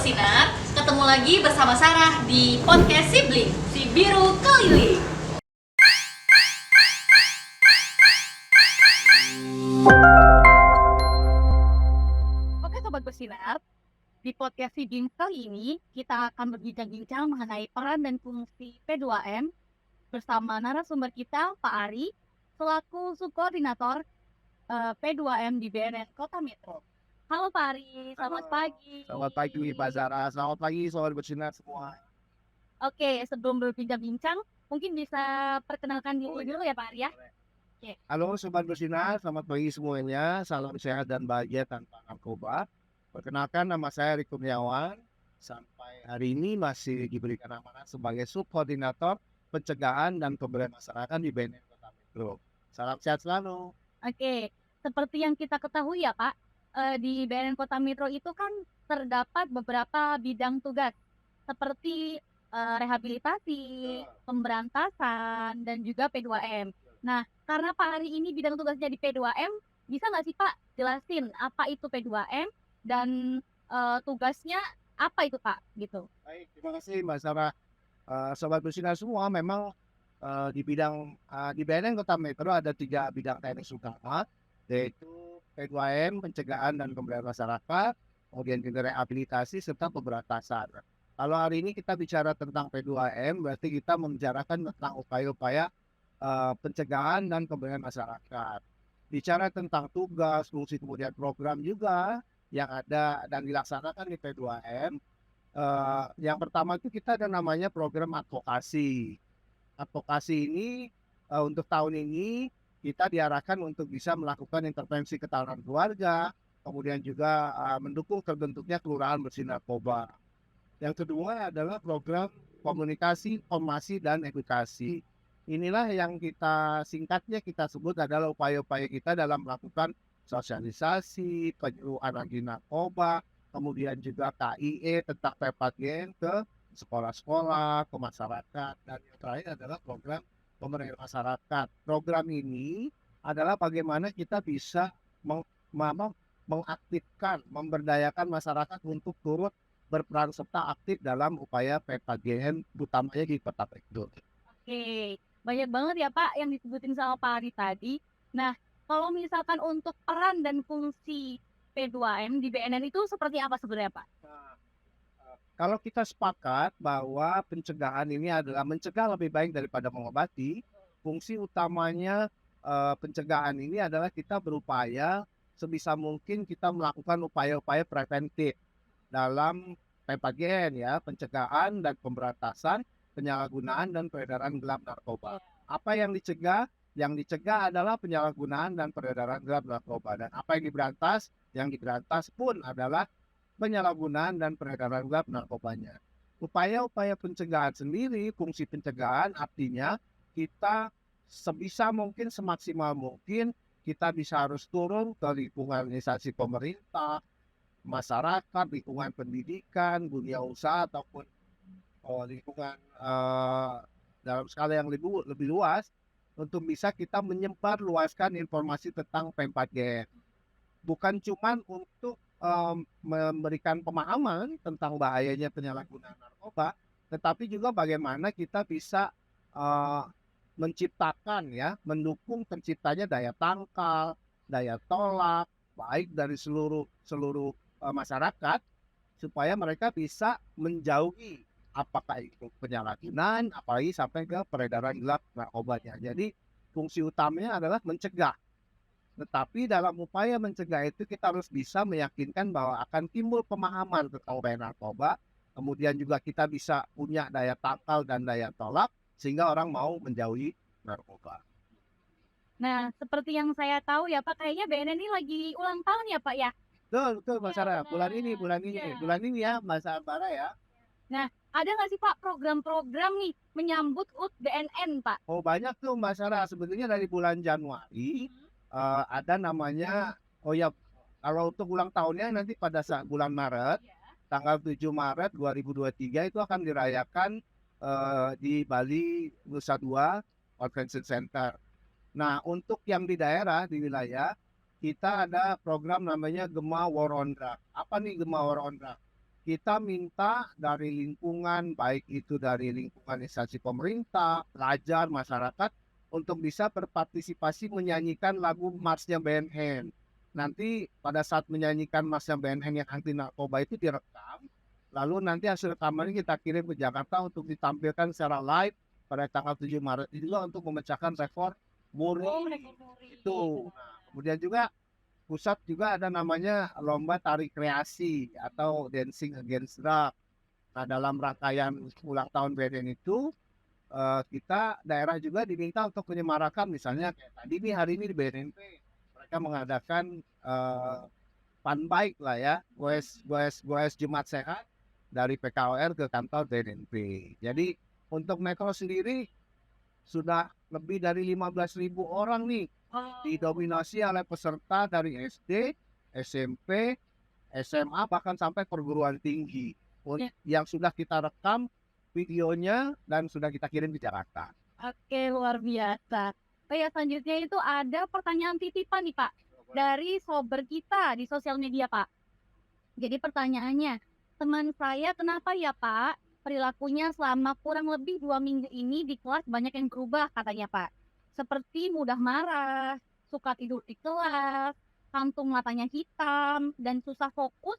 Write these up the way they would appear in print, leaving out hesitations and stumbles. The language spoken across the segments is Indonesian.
Bersinar, ketemu lagi bersama Sarah di podcast Sibling, si Biru Keliling. Oke Sobat Bersinar, di podcast Sibling kali ini kita akan berbincang-bincang mengenai peran dan fungsi P2M bersama narasumber kita, Pak Ari, selaku subkoordinator P2M di BNN Kota Metro. Halo Pak Ari, selamat pagi. Selamat pagi Pak Zara, selamat pagi Sobat Bersinar semua. Oke, sebelum berbincang-bincang, mungkin bisa perkenalkan diri dulu ya Pak Ari ya. Halo Sobat Bersinar, selamat pagi semuanya. Salam sehat dan bahagia tanpa narkoba. Perkenalkan, nama saya Riko Kurniawan. Sampai hari ini masih diberikan amanah sebagai subkoordinator pencegahan dan pemberdayaan masyarakat di BNN Kota Metro. Salam sehat selalu. Oke, seperti yang kita ketahui ya Pak, di BNN Kota Metro itu kan terdapat beberapa bidang tugas seperti rehabilitasi, pemberantasan, dan juga P2M. Nah, karena Pak Ari ini bidang tugasnya di P2M, bisa nggak sih Pak jelasin apa itu P2M dan tugasnya apa itu Pak? Gitu. Baik, terima kasih Mbak Sarah. Sobat Bersinar semua, memang di BNN Kota Metro ada 3 bidang teknis utama, yaitu P2M, pencegahan dan pemberdayaan masyarakat, kemudian juga rehabilitasi serta pemberantasan. Kalau hari ini kita bicara tentang P2M, berarti kita membicarakan tentang upaya-upaya pencegahan dan pemberdayaan masyarakat. Bicara tentang tugas, fungsi, kemudian program juga yang ada dan dilaksanakan di P2M. Yang pertama itu kita ada namanya program advokasi. Advokasi ini untuk tahun ini kita diarahkan untuk bisa melakukan intervensi ketahanan keluarga, kemudian juga mendukung terbentuknya kelurahan bersih narkoba. Yang kedua adalah program komunikasi, informasi, dan edukasi. Inilah yang kita singkatnya kita sebut adalah upaya-upaya kita dalam melakukan sosialisasi, penyuluhan anti narkoba, kemudian juga KIE tentang PPGN ke sekolah-sekolah, ke masyarakat, dan yang terakhir adalah program pemberdayaan masyarakat. Program ini adalah bagaimana kita bisa mengaktifkan, memberdayakan masyarakat untuk turut berperan serta aktif dalam upaya PPGN, utamanya di Kota Metro. Oke, banyak banget ya Pak yang disebutin sama Pak Ari tadi. Nah, kalau misalkan untuk peran dan fungsi P2M di BNN itu seperti apa sebenarnya Pak? Kalau kita sepakat bahwa pencegahan ini adalah mencegah lebih baik daripada mengobati, fungsi utamanya pencegahan ini adalah kita berupaya sebisa mungkin kita melakukan upaya-upaya preventif dalam PPGN ya, pencegahan dan pemberantasan penyalahgunaan dan peredaran gelap narkoba. Apa yang dicegah? Yang dicegah adalah penyalahgunaan dan peredaran gelap narkoba, dan apa yang diberantas? Yang diberantas pun adalah penyalahgunaan dan peredaran gelap narkobanya. Upaya-upaya pencegahan sendiri, fungsi pencegahan artinya kita sebisa mungkin, semaksimal mungkin kita bisa harus turun ke lingkungan instansi pemerintah, masyarakat, lingkungan pendidikan, dunia usaha, ataupun lingkungan dalam skala yang lebih luas untuk bisa kita menyebar luaskan informasi tentang P4G. Bukan cuma untuk memberikan pemahaman tentang bahayanya penyalahgunaan narkoba, tetapi juga bagaimana kita bisa menciptakan ya, mendukung terciptanya daya tangkal, daya tolak, baik dari seluruh masyarakat, supaya mereka bisa menjauhi apakah itu penyalahgunaan, apalagi sampai ke peredaran gelap narkobanya. Jadi fungsi utamanya adalah mencegah. Tetapi dalam upaya mencegah itu kita harus bisa meyakinkan bahwa akan timbul pemahaman tentang bahaya narkoba, kemudian juga kita bisa punya daya tangkal dan daya tolak sehingga orang mau menjauhi narkoba. Nah, seperti yang saya tahu ya Pak, kayaknya BNN ini lagi ulang tahun ya Pak ya? Betul Mas Sarah, bulan ini ya Mas Sarah ya. Nah, ada nggak sih Pak program-program nih menyambut HUT BNN Pak? Oh banyak tuh Mas Sarah, sebetulnya dari bulan Januari ada namanya, oh ya, kalau untuk ulang tahunnya nanti pada saat bulan Maret, tanggal 7 Maret 2023 itu akan dirayakan di Bali Nusa Dua Convention Center. Nah, untuk yang di daerah, di wilayah, kita ada program namanya Gema War on Drug. Apa nih Gema War on Drug? kita minta dari lingkungan, baik itu dari lingkungan instansi pemerintah, pelajar, masyarakat, untuk bisa berpartisipasi menyanyikan lagu marsnya BNN. Nanti pada saat menyanyikan marsnya BNN yang anti narkoba itu direkam, lalu nanti hasil rekaman ini kita kirim ke Jakarta untuk ditampilkan secara live pada tanggal 7 Maret itu juga untuk memecahkan rekor muri itu. Nah, kemudian juga pusat juga ada namanya lomba tari kreasi atau dancing against drug. Nah, dalam rangkaian ulang tahun BNN itu kita daerah juga diminta untuk menyemarakan, misalnya kayak tadi nih hari ini di BNNP mereka mengadakan fun bike lah ya, goes Jumat Sehat dari PKOR ke kantor BNNP. Jadi untuk Metro sendiri sudah lebih dari 15.000 orang nih, didominasi oleh peserta dari SD, SMP, SMA, bahkan sampai perguruan tinggi yang sudah kita rekam videonya dan sudah kita kirim ke Jakarta. Oke, luar biasa. Oh ya, selanjutnya itu ada pertanyaan titipan nih Pak, dari sober kita di sosial media Pak. Jadi pertanyaannya, teman saya kenapa ya Pak, perilakunya selama kurang lebih 2 minggu ini di kelas banyak yang berubah katanya Pak. Seperti mudah marah, suka tidur di kelas, kantung matanya hitam, dan susah fokus,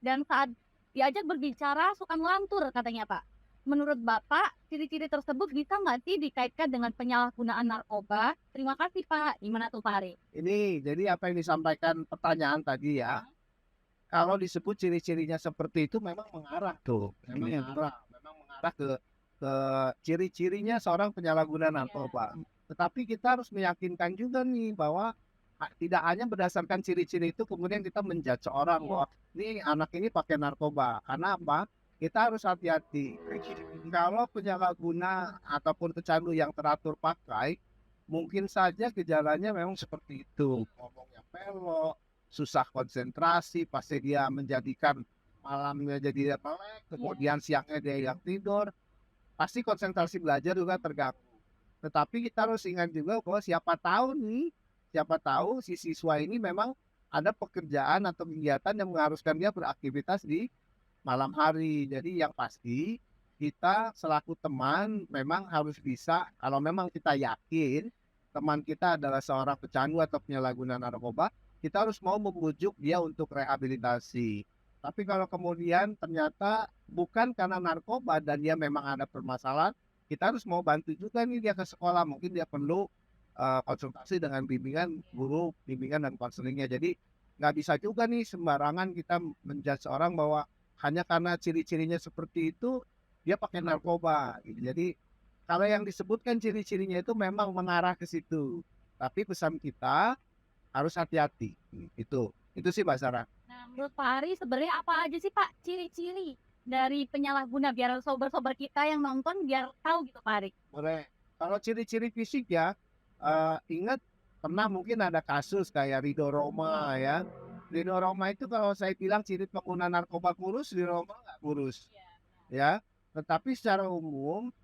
dan saat diajak berbicara suka ngelantur katanya Pak. Menurut Bapak, ciri-ciri tersebut bisa nggak sih dikaitkan dengan penyalahgunaan narkoba? Terima kasih Pak. Gimana tuh Pak Ari? Ini jadi apa yang disampaikan pertanyaan tadi ya. Kalau disebut ciri-cirinya seperti itu memang mengarah ke ciri-cirinya seorang penyalahguna narkoba. Tetapi kita harus meyakinkan juga nih bahwa tidak hanya berdasarkan ciri-ciri itu kemudian kita menjudge orang bahwa ini anak ini pakai narkoba. Karena apa? Kita harus hati-hati. Kalau penyalahguna ataupun pecandu yang teratur pakai, mungkin saja gejalanya memang seperti itu. Ngomongnya pelok, susah konsentrasi, pasti dia menjadikan malamnya jadi melek, kemudian siangnya dia yang tidur, pasti konsentrasi belajar juga terganggu. Tetapi kita harus ingat juga bahwa siapa tahu si siswa ini memang ada pekerjaan atau kegiatan yang mengharuskan dia beraktivitas di malam hari. Jadi yang pasti kita selaku teman memang harus bisa, kalau memang kita yakin teman kita adalah seorang pecandu atau penyalahguna narkoba, kita harus mau membujuk dia untuk rehabilitasi. Tapi kalau kemudian ternyata bukan karena narkoba dan dia memang ada permasalahan, kita harus mau bantu juga nih dia ke sekolah. Mungkin dia perlu konsultasi dengan bimbingan guru, bimbingan dan konselingnya. Jadi nggak bisa juga nih sembarangan kita menjudge orang bahwa hanya karena ciri-cirinya seperti itu dia pakai narkoba gitu. Jadi kalau yang disebutkan ciri-cirinya itu memang mengarah ke situ. Tapi pesan kita harus hati-hati. Itu sih Mbak Sarah. Nah, menurut Pak Ari sebenarnya apa aja sih Pak ciri-ciri dari penyalahguna biar sobat-sobat kita yang nonton biar tahu gitu Pak Ari? Boleh. Kalau ciri-ciri fisik ya, ingat pernah mungkin ada kasus kayak Ridho Roma ya. Ridho Roma itu kalau saya bilang ciri pengguna narkoba kurus, Ridho Roma nggak kurus. Ya, tetapi secara umum,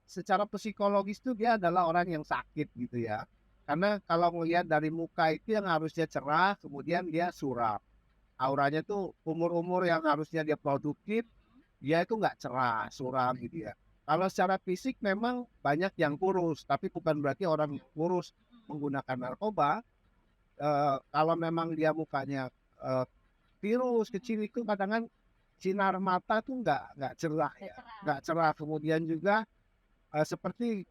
secara psikologis itu dia adalah orang yang sakit gitu ya. Karena kalau melihat dari muka itu yang harusnya cerah, kemudian dia suram. Auranya tuh umur-umur yang harusnya dia produktif, dia itu nggak cerah, suram gitu ya. Kalau secara fisik memang banyak yang kurus, tapi bukan berarti orang kurus menggunakan narkoba. Kalau memang dia mukanya virus kecil itu kadang-kadang sinar mata tuh nggak cerah ya, nggak cerah. Kemudian juga seperti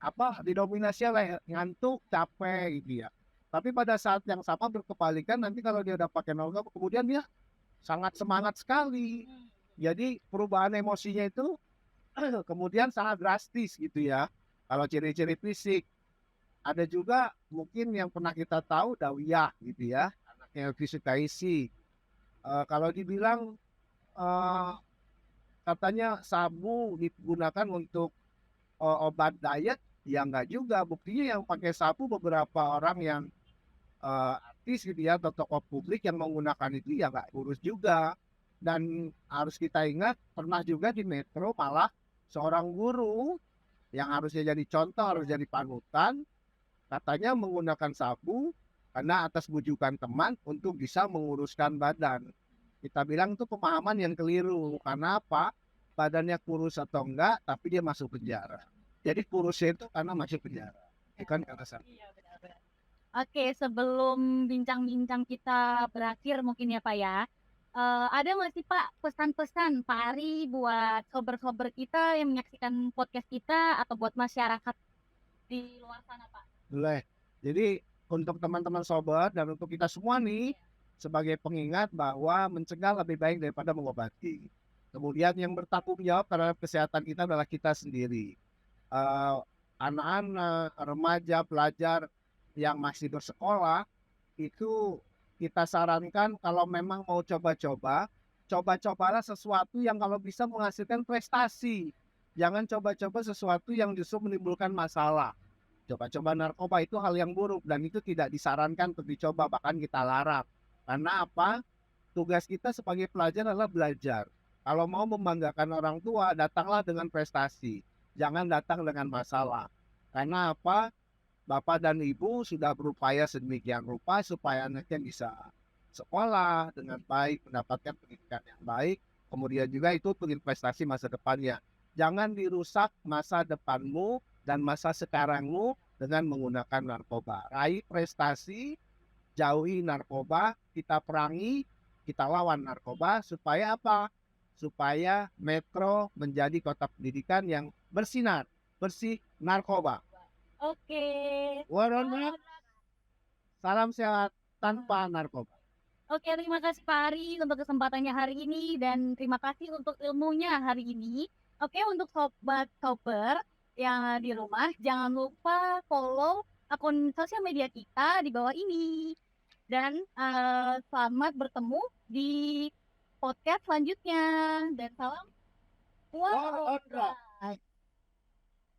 apa didominasi oleh ngantuk, capek gitu ya. Tapi pada saat yang sama berkebalikan nanti kalau dia udah pakai narkoba kemudian dia sangat semangat sekali. Jadi perubahan emosinya itu kemudian sangat drastis gitu ya. Kalau ciri-ciri fisik ada juga mungkin yang pernah kita tahu Dawiyah gitu ya, anaknya Elvi Sukaisi. Kalau dibilang katanya sabu digunakan untuk obat diet, ya enggak juga. Buktinya yang pakai sabu beberapa orang yang artis gitu ya atau tokoh publik yang menggunakan itu ya enggak kurus juga. Dan harus kita ingat pernah juga di Metro malah seorang guru yang harusnya jadi contoh, harus jadi panutan, katanya menggunakan sabu karena atas bujukan teman untuk bisa menguruskan badan. Kita bilang itu pemahaman yang keliru. Karena apa? Badannya kurus atau enggak, tapi dia masuk penjara. Jadi kurusnya itu karena masuk penjara, bukan karena sakit. Iya, benar-benar. Oke, sebelum bincang-bincang kita berakhir mungkin ya Pak ya, ada nggak sih Pak pesan-pesan Pak Ari buat sober-sober kita yang menyaksikan podcast kita atau buat masyarakat di luar sana Pak? Boleh. Jadi untuk teman-teman sobat dan untuk kita semua nih, sebagai pengingat bahwa mencegah lebih baik daripada mengobati. Kemudian yang bertanggung jawab terhadap kesehatan kita adalah kita sendiri. Eh, Anak-anak, remaja, pelajar yang masih bersekolah itu kita sarankan kalau memang mau coba-coba, coba-cobalah sesuatu yang kalau bisa menghasilkan prestasi. Jangan coba-coba sesuatu yang justru menimbulkan masalah. Coba-coba narkoba itu hal yang buruk dan itu tidak disarankan untuk dicoba, bahkan kita larang. Karena apa? Tugas kita sebagai pelajar adalah belajar. Kalau mau membanggakan orang tua, datanglah dengan prestasi. Jangan datang dengan masalah. Karena apa? Bapak dan Ibu sudah berupaya sedemikian rupa supaya anaknya bisa sekolah dengan baik, mendapatkan pendidikan yang baik, kemudian juga itu untuk investasi masa depannya. Jangan dirusak masa depanmu dan masa sekarangmu dengan menggunakan narkoba. Raih prestasi, jauhi narkoba, kita perangi, kita lawan narkoba supaya apa? Supaya Metro menjadi kota pendidikan yang bersinar, bersih narkoba. Oke. Warona, salam sehat tanpa narkoba. Oke, terima kasih Pak Ari untuk kesempatannya hari ini dan terima kasih untuk ilmunya hari ini. Oke, untuk sobat sober yang di rumah, jangan lupa follow akun sosial media kita di bawah ini. Dan selamat bertemu di podcast selanjutnya. Dan salam War on drugs.